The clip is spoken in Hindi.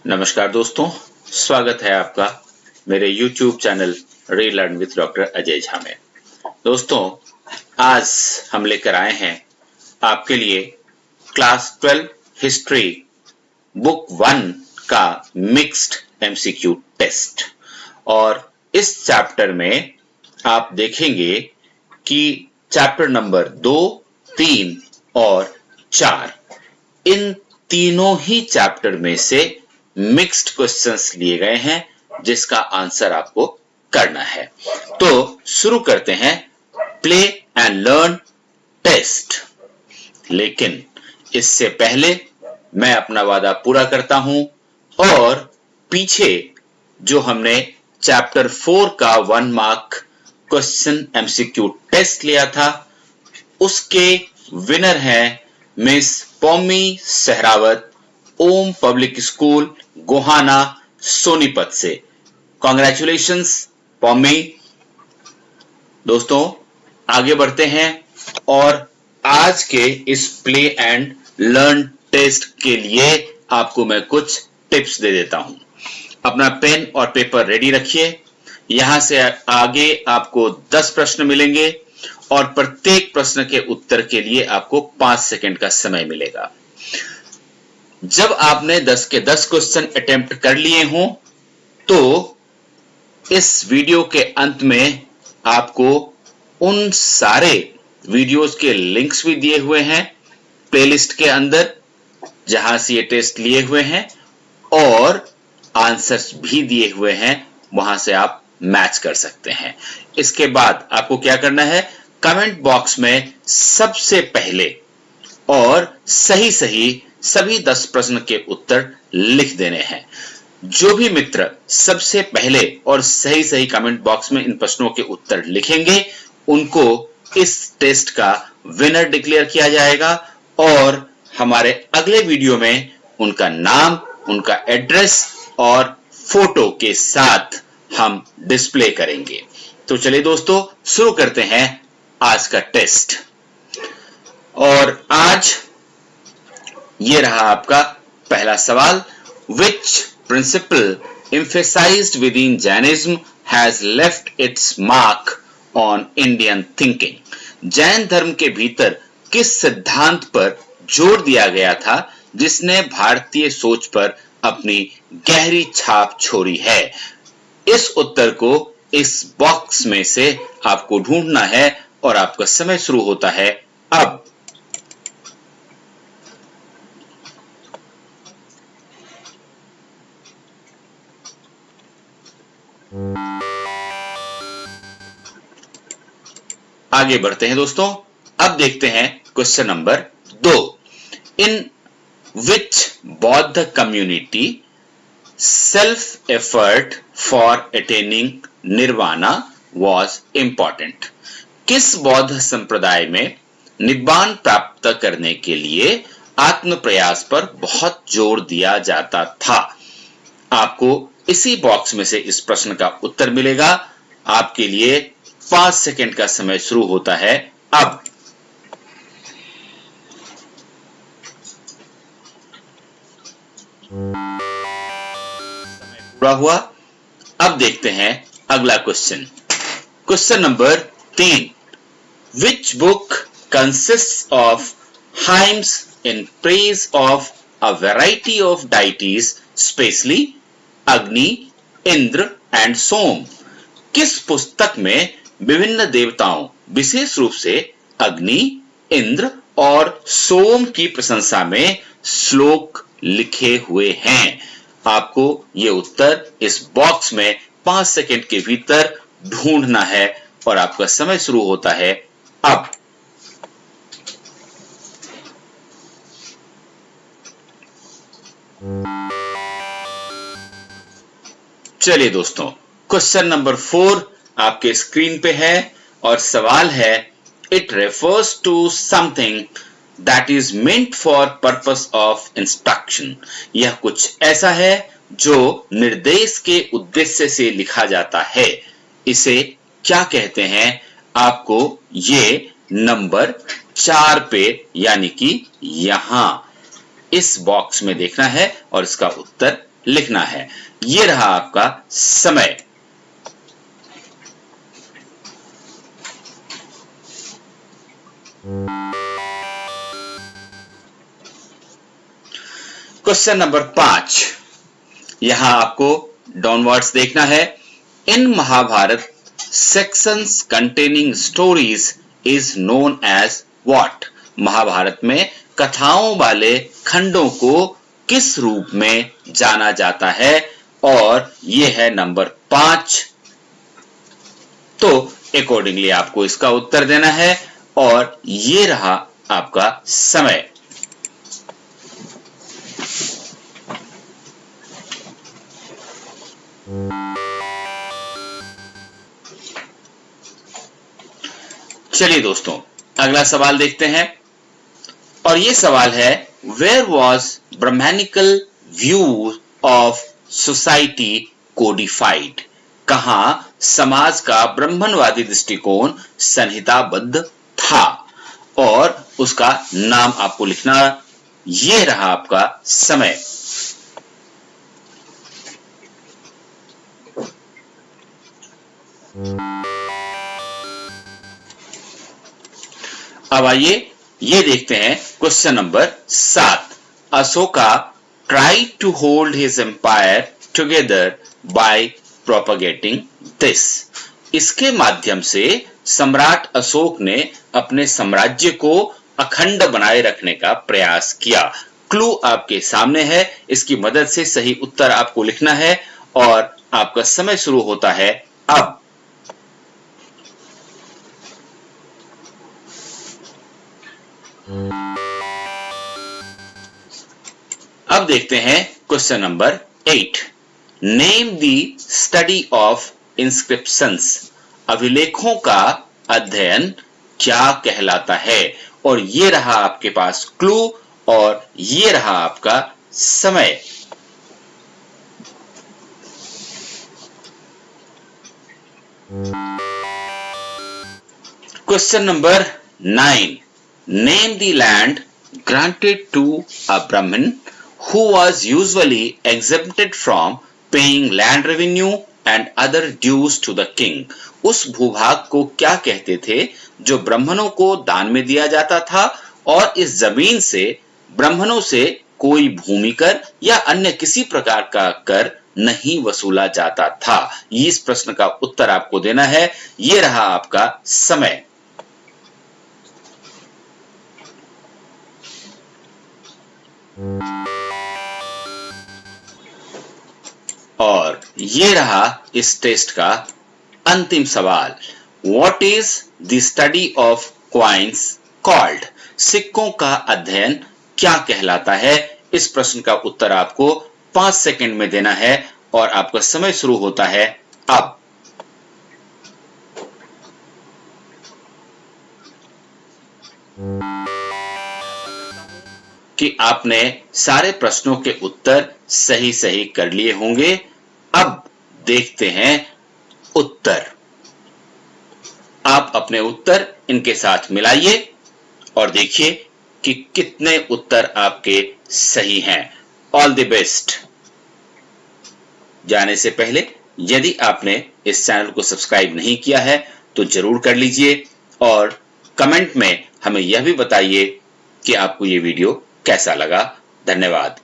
नमस्कार दोस्तों, स्वागत है आपका मेरे YouTube channel relearn with doctor Ajay Jha में। दोस्तों, आज हम लेकर आए हैं आपके लिए क्लास 12 हिस्ट्री बुक 1 का मिक्स्ड MCQ टेस्ट। और इस चैप्टर में आप देखेंगे कि चैप्टर नंबर 2, 3 और 4 इन तीनों ही चैप्टर में से मिक्स्ड क्वेश्चंस लिए गए हैं जिसका आंसर आपको करना है। तो शुरू करते हैं प्ले एंड लर्न टेस्ट। लेकिन इससे पहले मैं अपना वादा पूरा करता हूं और पीछे जो हमने चैप्टर 4 का 1 मार्क क्वेश्चन MCQ टेस्ट लिया था उसके विनर हैं मिस पौमी सहरावत, ओम पब्लिक स्कूल, गोहाना, सोनीपत से। कॉन्ग्रेचुलेशंस पौमी। दोस्तों, आगे बढ़ते हैं और आज के इस प्ले एंड लर्न टेस्ट के लिए आपको मैं कुछ टिप्स दे देता हूं। अपना पेन और पेपर रेडी रखिए। यहां से आगे आपको 10 प्रश्न मिलेंगे और प्रत्येक प्रश्न के उत्तर के लिए आपको 5 सेकंड का समय मिलेगा। जब आपने 10 के 10 क्वेश्चन अटेम्प्ट कर लिए हों तो इस वीडियो के अंत में आपको उन सारे वीडियोस के लिंक्स भी दिए हुए हैं प्लेलिस्ट के अंदर जहां से ये टेस्ट लिए हुए हैं और आंसर्स भी दिए हुए हैं, वहां से आप मैच कर सकते हैं। इसके बाद आपको क्या करना है, कमेंट बॉक्स में सबसे पहले और सही सभी 10 प्रश्न के उत्तर लिख देने हैं। जो भी मित्र सबसे पहले और सही कमेंट बॉक्स में इन प्रश्नों के उत्तर लिखेंगे उनको इस टेस्ट का विनर डिक्लेयर किया जाएगा और हमारे अगले वीडियो में उनका नाम, उनका एड्रेस और फोटो के साथ हम डिस्प्ले करेंगे। तो चलिए दोस्तों, शुरू करते हैं आज का टेस्ट। और आज ये रहा आपका पहला सवाल। Which principle emphasized within Jainism has left its mark on Indian thinking? Jain धर्म के भीतर किस सिद्धांत पर जोर दिया गया था जिसने भारतीय सोच पर अपनी गहरी छाप छोड़ी है? इस उत्तर को इस बॉक्स में से आपको ढूंढना है और आपका समय शुरू होता है अब। आगे बढ़ते हैं दोस्तों। अब देखते हैं question number 2। In which Bauddh community self effort for attaining nirvana was important? किस बौद्ध संप्रदाय में निब्बान प्राप्त करने के लिए आत्म प्रयास पर बहुत जोर दिया जाता था? आपको इसी बॉक्स में से इस प्रश्न का उत्तर मिलेगा। आपके लिए 5 सेकंड का समय शुरू होता है अब। पूरा हुआ। अब देखते हैं अगला question. Question number 3। Which book consists of hymns in praise of a variety of deities, especially अग्नि, इंद्र एंड सोम? किस पुस्तक में विभिन्न देवताओं, विशेष रूप से अग्नि, इंद्र और सोम की प्रशंसा में श्लोक लिखे हुए हैं? आपको ये उत्तर इस बॉक्स में 5 सेकंड के भीतर ढूंढना है और आपका समय शुरू होता है अब। चलिए दोस्तों, क्वेश्चन नंबर 4 आपके स्क्रीन पे है और सवाल है, it refers to something that is meant for purpose of instruction. यह कुछ ऐसा है जो निर्देश के उद्देश्य से लिखा जाता है। इसे क्या कहते हैं? आपको ये नंबर 4 पे यानी कि यहां इस बॉक्स में देखना है और इसका उत्तर लिखना है। ये रहा आपका समय। क्वेश्चन नंबर 5, यहां आपको डाउनवर्ड्स देखना है। In Mahabharata sections containing stories is known as what? Mahabharata में कथाओं वाले खंडों को किस रूप में जाना जाता है? और यह है नंबर 5। तो अकॉर्डिंगली आपको इसका उत्तर देना है और ये रहा आपका समय। चलिए दोस्तों, अगला सवाल देखते हैं और ये सवाल है, where was Brahmanical view of society codified? कहां समाज का ब्राह्मणवादी दृष्टिकोण संहिताबद्ध था? और उसका नाम आपको लिखना। ये रहा आपका समय। अब आइए ये देखते हैं question number 7। Ashoka try to hold his empire together by propagating this. इसके माध्यम से सम्राट अशोक ने अपने साम्राज्य को अखंड बनाए रखने का प्रयास किया। क्लू आपके सामने है, इसकी मदद से सही उत्तर आपको लिखना है और आपका समय शुरू होता है अब। अब देखते हैं question number 8। Name the study of inscriptions. अभिलेखों का अध्ययन क्या कहलाता है? और ये रहा आपके पास क्लू और ये रहा आपका समय। Question number 9। Name the land granted to a Brahmin who was usually exempted from paying land revenue and other dues to the king. उस भूभाग को क्या कहते थे जो ब्राह्मणों को दान में दिया जाता था और इस जमीन से ब्राह्मणों से कोई भूमि कर या अन्य किसी प्रकार का कर नहीं वसूला जाता था? इस प्रश्न का उत्तर आपको देना है। ये रहा आपका समय। और ये रहा इस टेस्ट का अंतिम सवाल। What is the study of coins called? सिक्कों का अध्ययन क्या कहलाता है? इस प्रश्न का उत्तर आपको 5 सेकंड में देना है और आपका समय शुरू होता है अब। कि आपने सारे प्रश्नों के उत्तर सही सही कर लिए होंगे। अब देखते हैं उत्तर। आप अपने उत्तर इनके साथ मिलाइए और देखिए कि कितने उत्तर आपके सही हैं। All the best. जाने से पहले यदि आपने इस चैनल को सब्सक्राइब नहीं किया है तो जरूर कर लीजिए और कमेंट में हमें यह भी बताइए कि आपको ये वीडियो कैसा लगा। धन्यवाद।